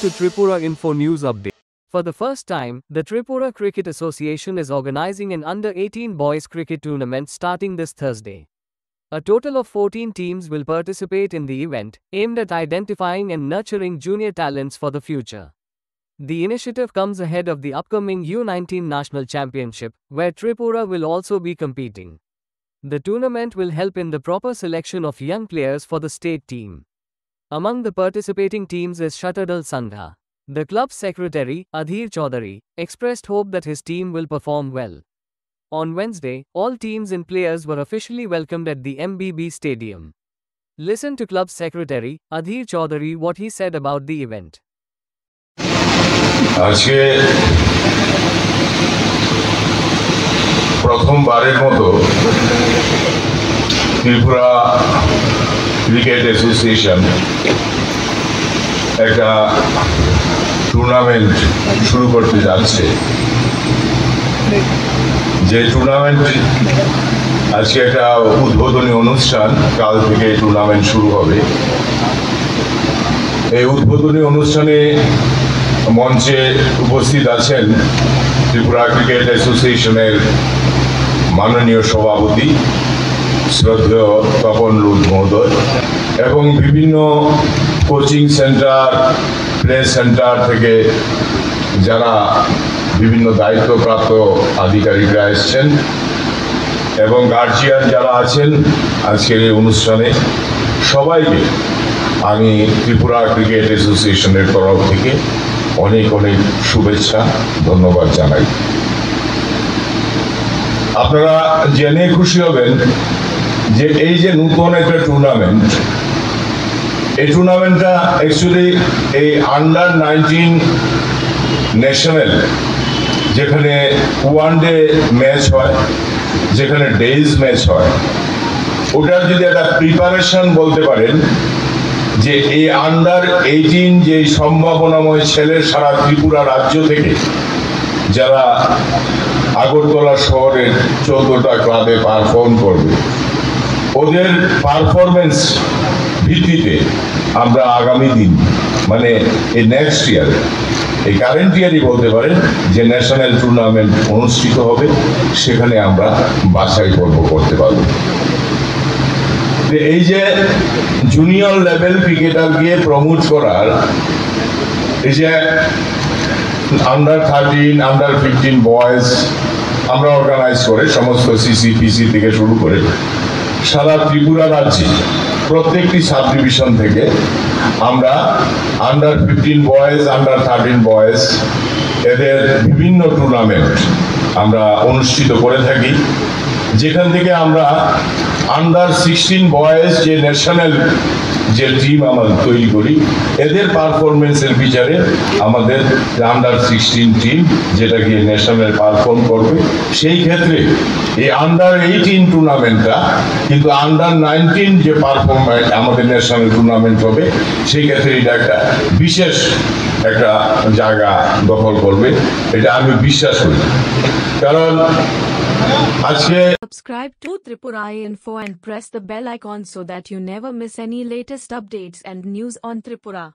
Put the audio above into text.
to Tripura Info News Update. For the first time, the Tripura Cricket Association is organizing an under-18 boys cricket tournament starting this Thursday. A total of 14 teams will participate in the event, aimed at identifying and nurturing junior talents for the future. The initiative comes ahead of the upcoming U19 National Championship, where Tripura will also be competing. The tournament will help in the proper selection of young players for the state team. Among the participating teams is Shatadal Sangha. The club's secretary, Adhir Chaudhary, expressed hope that his team will perform well. On Wednesday, all teams and players were officially welcomed at the MBB Stadium. Listen to club secretary, Adhir Chaudhary, what he said about the event. আজকে প্রথমবারের মতো Tripura cricket association একটা tournament শুরু করতে যাচ্ছে। যে tournament আজকে একটা উদ্বোধনী অনুষ্ঠান, কাল থেকে টুর্নামেন্ট শুরু হবে। এই উদ্বোধনী অনুষ্ঠানে মঞ্চে উপস্থিত আছেন ত্রিপুরা ক্রিকেট অ্যাসোসিয়েশনের মাননীয় সভাপতি শ্রদ্ধেয় তপন রুদ মহোদয় এবং বিভিন্ন কোচিং সেন্টার, প্লে সেন্টার থেকে যারা বিভিন্ন দায়িত্বপ্রাপ্ত আধিকারিকরা এসছেন এবং গার্জিয়ান যারা আছেন আজকের এই অনুষ্ঠানে, সবাইকে আমি ত্রিপুরা ক্রিকেট অ্যাসোসিয়েশনের তরফ থেকে অনেক অনেক শুভেচ্ছা, ধন্যবাদ জানাই। আপনারা জেনে খুশি হবেন যে এই যে নতুন একটা টুর্নামেন্ট, এই টুর্নামেন্টটা অ্যাকচুয়ালি এই আন্ডার-19 ন্যাশনাল, যেখানে ওয়ানডে ম্যাচ হয়, যেখানে ডেইজ ম্যাচ হয়, ওটার যদি একটা প্রিপারেশন বলতে পারেন যে এই আন্ডার-18 যে সম্ভাবনাময় ছেলে সারা ত্রিপুরা রাজ্য থেকে যারা আগরতলা শহরের 14টা ক্লাবে পারফর্ম করবে, ওদের পারফরমেন্স ভিত্তিতে আমরা আগামী দিন মানে এই নেক্সট ইয়ার, এই কারেন্ট ইয়ারই বলতে পারেন যে ন্যাশনাল টুর্নামেন্ট অনুষ্ঠিত হবে, সেখানে আমরা বাছাই পর্ব করতে পারব। এই যে জুনিয়র লেভেল ক্রিকেটার গিয়ে প্রমোট করার, এই যে আন্ডার-13, আন্ডার-15 বয়েজ আমরা অর্গানাইজ করে সমস্ত সিসিপিসি থেকে শুরু করে সারা ত্রিপুরা রাজ্যে প্রত্যেকটি সাব ডিভিশন থেকে আমরা আন্ডার-15 বয়েজ, আন্ডার-13 বয়েজ এদের বিভিন্ন টুর্নামেন্ট আমরা অনুষ্ঠিত করে থাকি, যেখান থেকে আমরা আন্ডার-16 বয়েজ যে ন্যাশনাল যে টিম আমরা তৈরি করি, এদের পারফরমেন্সের বিচারে আমাদের আন্ডার-16 টিম যেটা গিয়ে ন্যাশনাল পারফর্ম করবে, সেই ক্ষেত্রে এই আন্ডার-18 টুর্নামেন্টটা কিন্তু আন্ডার-19 যে পারফরমেন্স আমাদের ন্যাশনাল টুর্নামেন্ট হবে, সেই ক্ষেত্রে এটা একটা বিশেষ একটা জায়গা দখল করবে, এটা আমি বিশ্বাস করি। কারণ Subscribe to Tripura Info and press the bell icon so that you never miss any latest updates and news on Tripura.